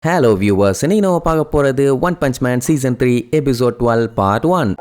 Hello viewers, இன்னைக்கு நம்ம பார்க்க போறது one punch man season 3 episode 12 part 1.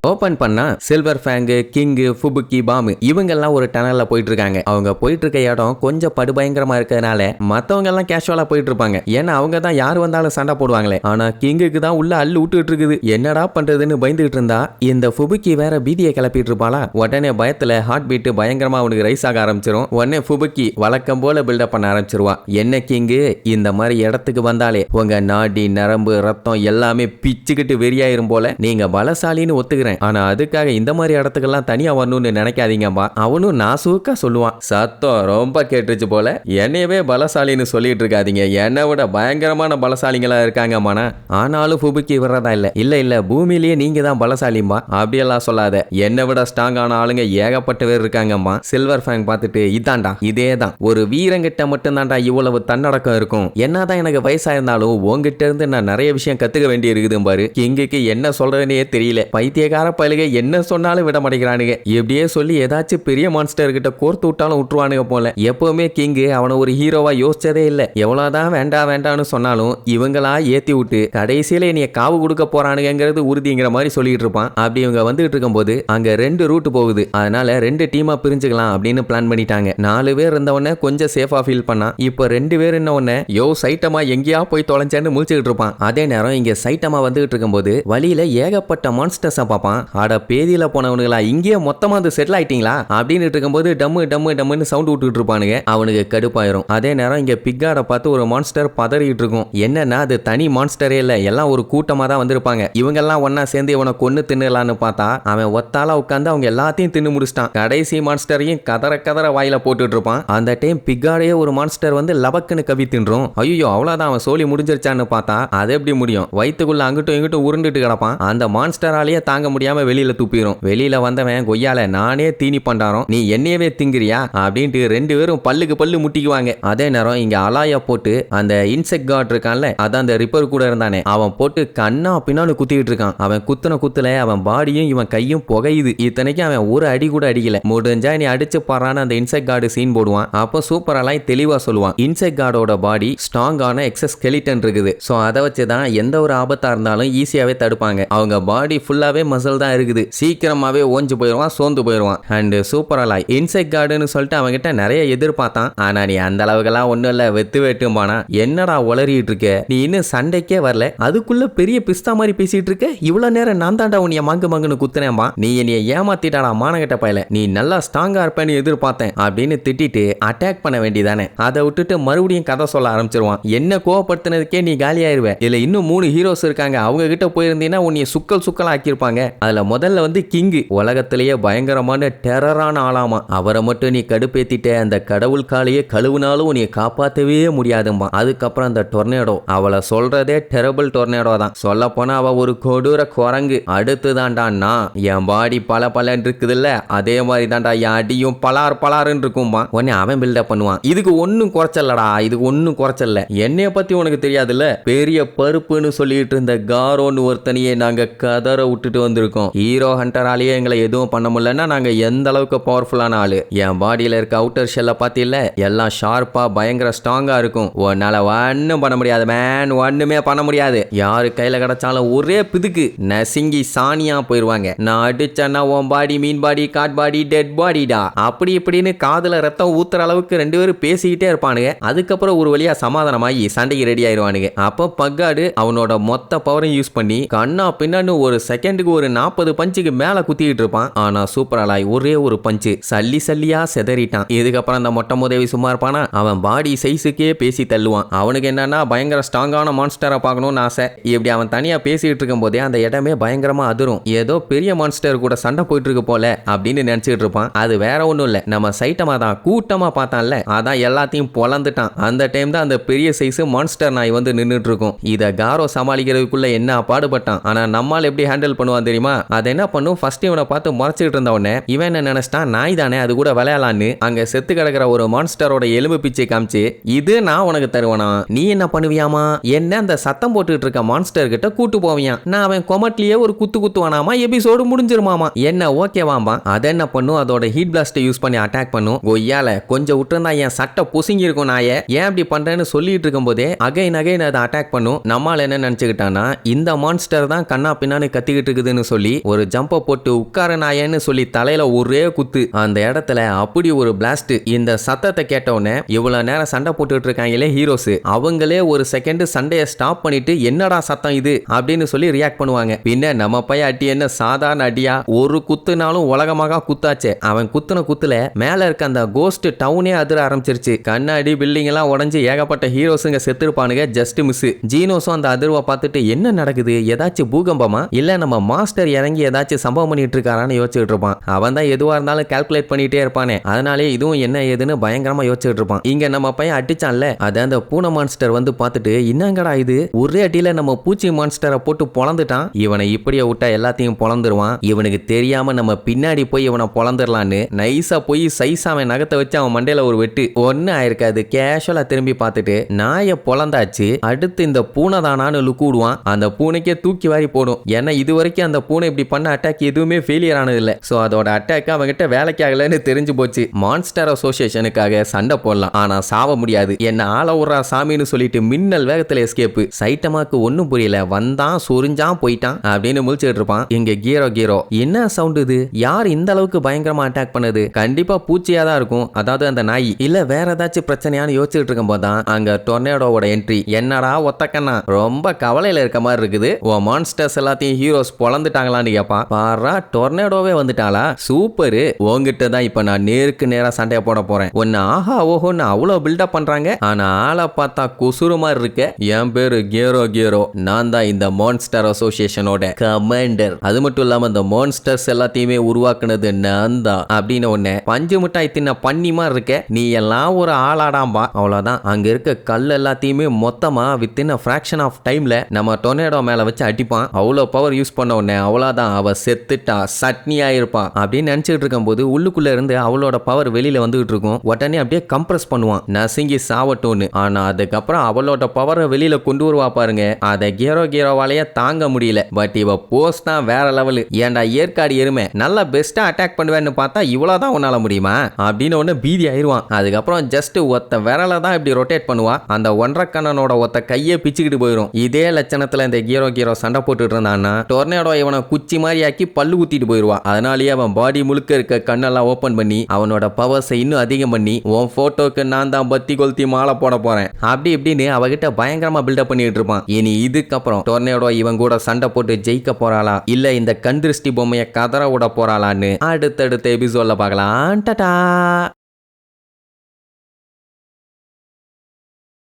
Open பண்ணா சில்வர் ஃபேங்கு, கிங்கு, ஃபுபுக்கி, பாமு இவங்கெல்லாம் ஒரு டனல்ல போயிட்டு இருக்காங்க. அவங்க போயிட்டு இருக்க இடம் கொஞ்சம் படுபயங்கரமா இருக்கிறதுனால மத்தவங்க எல்லாம் கேஷுவலா போயிட்டு இருப்பாங்க. ஏன்னா அவங்க தான் யார் வந்தாலும் சண்டை போடுவாங்களே. ஆனா கிங்குக்கு தான் உள்ள அள்ளு விட்டுட்டு இருக்குது. என்னடா பண்றதுன்னு பயந்துகிட்டு இருந்தா இந்த ஃபுபுக்கி வேற பீதியை கிளப்பிட்டு இருப்பாளா. உடனே பயத்துல ஹார்ட் பீட் பயங்கரமா அவனுக்கு ரைஸ் ஆக ஆரம்பிச்சிரும். உடனே ஃபுபுக்கி வழக்கம் போல பில்டப் பண்ண ஆரம்பிச்சிருவா. என்ன கிங்கு, இந்த மாதிரி இடத்துக்கு வந்தாலே உங்க நாடி நரம்பு ரத்தம் எல்லாமே பிச்சுக்கிட்டு வெறியாயிரும் போல. நீங்க பலசாலின்னு ஒத்துக்கிறேன், ஆனா அதுக்காக இந்த மாதிரி இடத்துக்கெல்லாம் தனியா வரணும்னு நினைக்காதீங்கப்பா. அவனும் நாசூக்கா சொல்லுவான். சத்தம் ரொம்ப கேட்டுச்சு போல. என்னையவே பலசாலின்னு சொல்லிட்டு இருக்காதீங்க, என்னை விட பயங்கரமான பலசாலிங்களா இருக்காங்கம்மாண்ணா. ஆனாலும் ஃபுபுக்கி விடுறதா இல்ல பூமியிலேயே நீங்க தான் பலசாலிம்மா. அப்படியெல்லாம் சொல்லாத, என்னை விட ஸ்ட்ராங்கான ஆளுங்க ஏகப்பட்ட பேர் இருக்காங்கம்மா. சில்வர் ஃபேங் பார்த்துட்டு இதாண்டா, இதேதான் ஒரு வீரங்கிட்ட மட்டும்தான்டா இவ்வளவு தன்னடக்கம் இருக்கும். என்னதான் எனக்கு வயசாயிருந்தாலும் உங்ககிட்ட இருந்து நான் நிறைய விஷயம் கத்துக்க வேண்டி இருக்குது பாரு. கிங்குக்கு என்ன சொல்றதுன்னே தெரியல. பைத்தியக்கார பயிலுக என்ன சொன்னாலும் விட மாட்டேங்கிறானுங்க. எப்படியே சொல்லி ஏதாச்சும் பெரிய மான்ஸ்டர் கிட்ட கோர்த்து விட்டாலும் விட்டுருவானுங்க போல. எப்பவுமே கிங்கு அவனை ஒரு ஹீரோவா யோசிச்சதே இல்ல. எவ்வளவுதான் வேண்டாம்னு சொன்னாலும் இவங்களா ஏத்தி விட்டு கடைசியில என்னைய காவு கொடுக்க போறானுங்கிறது உறுதிங்கிற மாதிரி சொல்லிட்டு இருப்பான். அப்படி இவங்க வந்துட்டு இருக்கும் போது அங்க 2 ரூட் போகுது. அதனால 2 டீமா பிரிஞ்சுக்கலாம் அப்படின்னு பிளான் பண்ணிட்டாங்க. 4 பேர் இருந்தவன கொஞ்சம் சேஃபா ஃபீல் பண்ணா. இப்போ 2 பேர் இன்னொன்னு யோ சைட்டமா எங்கேயா போய் தொலைஞ்சேன்னு முழிச்சுக்கிட்டு இருப்பான். அதே நேரம் இங்க சைட்டமா வந்துகிட்டு இருக்கும் போது வழியில ஏகப்பட்ட மான்ஸ்டர்ஸ் பார்ப்பான். ஆட பேதியில போனவனுங்களா, இங்கேயே மொத்தமா வந்து செட்டில் ஆயிட்டீங்களா அப்படின்னு இருக்கும்போது டம்மு சவுண்ட் விட்டுட்டு இருப்பானுங்க. அவனுக்கு கடுப்பாயிரும். அதே நேரம் இங்க பிக்காட பார்த்து ஒரு மான்ஸ்டர் பதறிட்டு இருக்கும். என்னன்னா அது தனி மான்ஸ்டரே இல்ல, எல்லாம் ஒரு கூட்டமா தான் வந்திருப்பாங்க. இவங்க எல்லாம் ஒன்னா சேர்ந்து இவனை கொன்னு தின்னலான்னு பார்த்தா அவன் ஒத்தாலா உட்காந்து அவங்க எல்லாத்தையும் தின்னு முடிச்சிட்டான். கடைசி மான்ஸ்டரையும் கதற வாயில போட்டுட்டு இருப்பான். அந்த டைம் பிக்காடையே ஒரு மான்ஸ்டர் வந்து லபக்குன்னு கவி தின்றும். ஐயோ அவ்வளவுதான், அவன் சோலி முடிஞ்சிருச்சான்னு பார்த்தா அது எப்படி முடியும்? வயிற்றுக்குள்ள அங்கிட்டும் இங்கிட்டும் உருண்டுட்டு கிடப்பான். அந்த மான்ஸ்டராலேயே தாங்க முடியாம வெளியில துப்பிடும். வெளியில வந்தவன் கொய்யால நானே தீனி பண்டாரோம், நீ என்னையவே திங்கிறியா அப்படின்ட்டு 2 பேரும் பல்லுக்கு பல்லு முட்டிக்குவாங்க. அதே நேரம் இங்க அலாயா போட்டு அந்த இன்செக்ட் கார்டு இருக்கான்ல, அதான் அந்த ரிப்பர் கூட இருந்தானே, அவன் போட்டு கண்ணா பின்னான்னு குத்திக்கிட்டு இருக்கான். அவன் குத்துன குத்துல அவன் பாடியும் இவன் கையும் புகையுது. இத்தனைக்கும் அவன் ஒரு அடி கூட அடிக்கல. முடிஞ்சா நீ அடிச்சு பாறான்னு அந்த இன்செக்ட் கார்டு சீன் போடுவான். அப்போ சூப்பர் அலாய் தெளிவா சொல்லுவான், இன்செக்ட் கார்டோட பாடி ஸ்ட்ராங்கான எக்ஸஸ் ஸ்கெலிட்டன் இருக்குது. சோ அதை வச்சுதான் எந்த ஒரு ஆபத்தா இருந்தாலும் ஈஸியாவே தடுப்பாங்க. அவங்க பாடி ஃபுல்லாவே மசில் தான் இருக்குது. சீக்கிரமாவே ஓஞ்சு போயிடுவான், சோர்ந்து போயிடுவான். அண்ட் சூப்பர் அலாய் இன்செக்ட் கார்டுன்னு சொல்லிட்டு அவங்கிட்ட நிறைய எதிர்பார்த்தான். ஆனா நீ அந்த அளவுக்குலாம் ஒண்ணும் இல்ல, வெத்து வெட்டுமானா. என்னடா உளறிட்டு இருக்க, நீ இன்னும் சண்டைக்கே வரல, அதுக்குள்ள பெரிய பிஸ்தா மாதிரி பேசிட்டு இருக்க. இவ்வளவு நேரம் நான் தாண்டா உன்னைய மங்குன்னு குத்துனேன்பா. நீ என்னைய ஏமாத்திட்டாடா மானகட்ட பயல. நீ நல்லா ஸ்ட்ராங்கா இருப்பேன்னு எதிர்பார்த்தேன் அப்படின்னு திட்டிட்டு அட்டாக் பண்ண வேண்டியதானே. அதை விட்டுட்டு மறுபடியும் கதை சொல்ல ஆரம்பிச்சிருவான். என்ன கோவப்படுத்தினதுக்கே நீ காலியாயிருவ. இதுல இன்னும் 3 ஹீரோஸ் இருக்காங்க, அவங்க கிட்ட போயிருந்தீங்கன்னா உன்னைய சுக்கல் ஆக்கியிருப்பாங்க. அதுல முதல்ல வந்து கிங்கு உலகத்திலேயே பயங்கரமான டெரரான ஆளாமா. அவரை மட்டும் நீ கடுப்பேத்திட்ட, அந்த கடவுள் காலையே கழுவுனாலும் உன்னை காப்பாற்றவே முடியாதும்பா. அதுக்கப்புறம் அந்த டொர்னேடோ, அவளை சொல்றதே டெரபிள் டொர்னேடோ தான். சொல்ல போனா அவ ஒரு கொடூர குரங்கு. அடுத்துதான்டா நான், என் பாடி பலன்னு இருக்குதுல்ல, அதே மாதிரி தான்டா என் அடியும் பலாருன்னு இருக்கும்பா. உடனே அவன் பில்டப் பண்ணுவான். இதுக்கு ஒன்னும் குறைச்சல்லடா, இதுக்கு ஒன்னும் குறைச்சல்ல. என்னைய பத்தி உனக்கு தெரியாதுல்ல, பெரிய பருப்புன்னு சொல்லிட்டு இருந்த காரோன்னு ஒருத்தனையே நாங்க கதற விட்டுட்டு வந்திருக்கோம். ஹீரோ ஹண்டராலேயே எங்களை எதுவும் பண்ண முடியலன்னா நாங்க எந்த அளவுக்கு பவர்ஃபுல்லான ஆளு. என் பாடியில இருக்க அவுட்டர் ஷெல்ல பாத்தியில்ல, எல்லாம் ஷார்ப்பா பயங்கர ஸ்ட்ராங்கா இருக்கும். உன்னால ஒன்னும் பண்ண முடியாது மேன், ஒண்ணுமே பண்ண முடியாது. யாரு கையில கிடைச்சாலும் ஒரே பிதுக்கு நசிங்கி சாணியா போயிருவாங்க. நான் அடிச்சேன்னா உன் பாடி மீன் பாடி காட் பாடி டெட் பாடிடா அப்படி இப்படின்னு காதுல ரத்தம் ஊத்துற அளவுக்கு 2 பேரும் பேசிக்கிட்டே இருப்பானுங்க. அதுக்கப்புறம் ஒரு வழியா சமாதானமாகி சண்டைக்கு ரெடி ஆயிருவானுங்க. அப்போ பக்காடு அவனோட மொத்த பவரையும் யூஸ் பண்ணி கண்ணா பின்னான்னு ஒரு செகண்டுக்கு ஒரு 40 பஞ்சுக்கு மேல குத்திக்கிட்டு இருப்பான். ஆனா சூப்பர் அலாய் ஒரே ஒரு பஞ்சு சல்லியா செதறிட்டான். இதுக்கப்புறம் அந்த மொட்டை முதவி சும்மா இருப்பானா, அவன் பாடி சைஸுக்கே பேசி தள்ளுவான். அவனுக்கு என்னன்னா பயங்கர ஸ்ட்ராங்கான மான்ஸ்டரை பார்க்கணும்னு ஆசை. இப்படி அவன் தனியா பேசிட்டு இருக்கும் போதே அந்த இடமே பயங்கரமா அதிரும். ஏதோ பெரிய மான்ஸ்டர் கூட சண்டை போயிட்டு இருக்கு போல அப்படின்னு நினைச்சிட்டு இருப்பான். அது வேற ஒண்ணும் இல்ல, நம்ம சைட்டமா தான் கூட்டமா பார்த்தான்ல, அதான் எல்லாத்தையும் பொலந்துட்டான். அந்த டைம் தான் அந்த பெரிய சைஸ் மான்ஸ்டர் நாய் வந்து நின்றுட்டு இருக்கும். இத காரோ சமாளிக்கிறதுக்குள்ள என்ன பாடுபட்டான். ஆனா நம்மால் எப்படி ஹேண்டில் பண்ணுவான் தெரியுமா? தெரியுமா? அது என்ன பண்ணும், ஃபர்ஸ்ட் இவனை பார்த்து முறைச்சிட்டு இருந்த உடனே இவன் என்ன நினைச்சிட்டான், நாய் தானே அது கூட விளையாடலான்னு அங்க செத்து கிடக்கிற ஒரு மான்ஸ்டரோட எலும்பு பிச்சை காமிச்சு, இது நான் உனக்கு தருவனா, நீ என்ன பண்ணுவியாமா, என்ன அந்த சத்தம் போட்டுட்டு இருக்க மான்ஸ்டர் கிட்ட கூட்டு போவியான், நான் அவன் கொமட்லயே ஒரு குத்து குத்துவானாமா, எபிசோடு முடிஞ்சிருமாமா. என்ன ஓகேவாம்பா. அது என்ன பண்ணும், அதோட ஹீட் பிளாஸ்ட் யூஸ் பண்ணி அட்டாக் பண்ணும். கொய்யால கொஞ்சம் விட்டுருந்தா என் சட்டை பொசுங்கி இருக்கும் நாயே, ஏன் அப்படி பண்றேன்னு சொல்லிட்டு இருக்கும் போதே அகைன் அதை அட்டாக் பண்ணும். நம்மால என்ன நினைச்சுக்கிட்டானா, இந்த மான்ஸ்டர் தான் கண்ணா பின்னான்னு கத்திக்கிட்டு இருக்குதுன்னு சொல்லி ஒரு ஜம்ப போட்டு உட்கார நாயன்னு சொல்லி தலையில ஒரே குத்து. அந்த இடத்துல அப்படி ஒரு பிளாஸ்ட். இந்த சத்தத்தை கேட்டவுடனே இவ்வளவு நேரம் சண்டை போட்டுட்டு இருக்காங்களே ஹீரோஸ், அவங்களே ஒரு செகண்ட் சண்டையை ஸ்டாப் பண்ணிட்டு என்னடா சத்தம் இது அப்படின்னு சொல்லி ரியாக்ட் பண்ணுவாங்க. பின்ன நம்ம பையன் அடி என்ன சாதாரண அடியா, ஒரு குத்துனாலும் உலகமாக குத்தாச்சே. அவன் குத்துன குத்துல மேல இருக்க அந்த கோஸ்ட் டவுனே அதிர ஆரம்பிச்சிருச்சு. கண்ணாடி பில்டிங் எல்லாம் உடஞ்சு ஏகப்பட்ட ஹீரோஸுங்க செத்துருப்பானுங்க, ஜஸ்ட் மிஸ். ஜீனோஸும் அந்த அதிர்வை பார்த்துட்டு என்ன நடக்குது, ஏதாச்சும் பூகம்பமா இல்ல நம்ம மாஸ்டர் இறங்கி ஏதாச்சும் சம்பவம் பண்ணிட்டு இருக்காரான்னு யோசிச்சுட்டு இருப்பான். அவன் தான் எதுவா இருந்தாலும் கால்குலேட் பண்ணிட்டே இருப்பானே, அதனாலே இதுவும் என்ன ஏதுன்னு பயங்கரமா யோசிச்சுட்டு இருப்பான். இங்க நம்ம பையன் அடிச்சான்ல, அத அந்த பூனை மான்ஸ்டர் வந்து பார்த்துட்டு என்னங்கடா இது, ஒரே அடியில நம்ம பூச்சி மான்ஸ்டரை போட்டு பொளந்துட்டான், இவனை இப்படியே விட்டா எல்லாத்தையும் பொளந்துருவான், இவனுக்கு தெரியாம நம்ம பின்னாடி போய் இவனை பொளந்துடலான்னு நைஸா போய் சைஸா அவன் நகத்தை வச்சு அவன் மண்டையில ஒரு வெட்டு. ஒன்னு ஆயிருக்காது, கேஷுவலா திரும்பி பார்த்துட்டு நாயை பொளந்தாச்சு, அடுத்து இந்த பூனை தானான்னு லுக்கு விடுவான். அந்த பூனைக்கே தூக்கி வாரி போடும். ஏன்னா இது வரைக்கும் அந்த பூனை இப்படி பண்ண அட்டாக் எதுவுமே ஃபெயிலியர் ஆனது இல்ல. சோ அதோட அட்டாக் அவங்கிட்ட வேலைக்கு ஆகலன்னு தெரிஞ்சு போச்சு. மான்ஸ்டர் அசோசியேஷனுக்காக சண்டை போடலாம், ஆனா சாவ முடியாது, என்ன ஆள விடுறா சாமின்னு சொல்லிட்டு மின்னல் வேகத்துல எஸ்கேப். சைட்டமாக்கு ஒன்னும் புரியல, வந்தான் சொரிஞ்சான் போயிட்டான் அப்படின்னு முழிச்சுட்டு இருப்பான். இங்க கீரோ என்ன சவுண்ட் இது, யார் இந்த அளவுக்கு பயங்கரமா அட்டாக் பண்ணது, கண்டிப்பா பூச்சியா தான் இருக்கும், அதாவது அந்த நாய், இல்ல வேற ஏதாச்சும் பிரச்சனையான்னு யோசிச்சுட்டு இருக்கும் போதுதான் அங்க டொர்னேடோவோட என்ட்ரி. என்னடா ஒத்தக்கண்ணா ரொம்ப கவலையில இருக்க மாதிரி இருக்குது, ஓ மான்ஸ்டர்ஸ் எல்லாத்தையும் ஹீரோஸ் பொளந்துட்டாங்களான்னு கேப்பா. பாரா டொர்னேடோவே வந்துட்டாளா, சூப்பரு, உங்ககிட்ட தான் இப்ப நான் நேருக்கு நேரா சண்டைய போட போறேன். ஒன்னு ஆஹா ஓஹோன்னு அவ்வளவு பில்டப் பண்றாங்க, ஆனா ஆளை பார்த்தா கொசுறு மாதிரி இருக்க. என் பேரு கீரோ, நான் தான் இந்த மான்ஸ்டர் அசோசியேஷனோட கமாண்டர், அது மட்டும் இல்லாம இந்த மான்ஸ்டர்ஸ் எல்லாத்தையுமே உருவாக்குனது நான் தான் அப்படின்னு ஒண்ணு பஞ்சு மிட்டாய் தின்ன பண்ணி மாதிரி இருக்க, நீ எல்லாம் ஒரு ஆளாடாம்பா. அவ்வளவுதான், அங்க இருக்க கல் எல்லாத்தையுமே மொத்தமா வித்தின் ஃபிராக்ஷன் ஆஃப் டைம்ல நம்ம டொர்னேடோ மேல வச்சு அடிப்பான். அவ்வளவு பவர் யூஸ் பண்ண உடனே அவ்வளவுதான், அவ செத்துட்டா, சட்னி ஆயிருப்பான் அப்படின்னு நினைச்சிட்டு இருக்கும் போது உள்ளுக்குள்ள இருந்து அவளோட பவர் வெளியில வந்துகிட்டு இருக்கும். உடனே அப்படியே கம்ப்ரஸ் பண்ணுவான், நசுங்கி சாவட்டோன்னு. ஆனா அதுக்கப்புறம் அவளோட பவரை வெளியில கொண்டு வருவா பாருங்க, அதை கீரோவாலேயே தாங்க முடியல. பட் இவ போஸ்ட் தான் வேற லெவல். ஏன்டா ஏற்காடு எருமை, நல்லா பெஸ்டா அட்டாக் பண்ணுவேன்னு பார்த்தா இவ்வளவுதான் உன்னால முடியுமா அப்படின்னு ஒன்னு பீதி ஆயிருவான். அதுக்கப்புறம் ஜஸ்ட் ஒத்த விரல தான் இப்படி ரொட்டேட் பண்ணுவா, அந்த ஒன்றரை கண்ணனோட ஒத்த கையை பிச்சுக்கிட்டு போயிடும். இதே லட்சணத்துல இந்த கீரோ சண்டை போட்டுட்டு இருந்தான்னா டொர்னேடோ இவனை குச்சி மாதிரி ஆக்கி பல்லு குத்திட்டு போயிருவா. அதனாலேயே அவன் பாடி முழுக்க இருக்க கண்ணெல்லாம் ஓபன் பண்ணி அவனோட பவர்ஸை இன்னும் அதிகம் பண்ணி, உன் போட்டோக்கு நான் தான் பத்தி கொளுத்தி மாலை போட போறேன் அப்படி இப்படின்னு அவகிட்ட பயங்கரமா பில்டப் பண்ணிட்டு இருப்பான். இனி இதுக்கப்புறம் டொர்னேடோ இவன் கூட சண்டை போட்டு ஜெயிக்க போறாளா இல்ல இந்த கந்திருஷ்டி பொம்மையை கதற விட போறாளான்னு அடுத்தடுத்த எபிசோட்ல பார்க்கலாம். டாடா.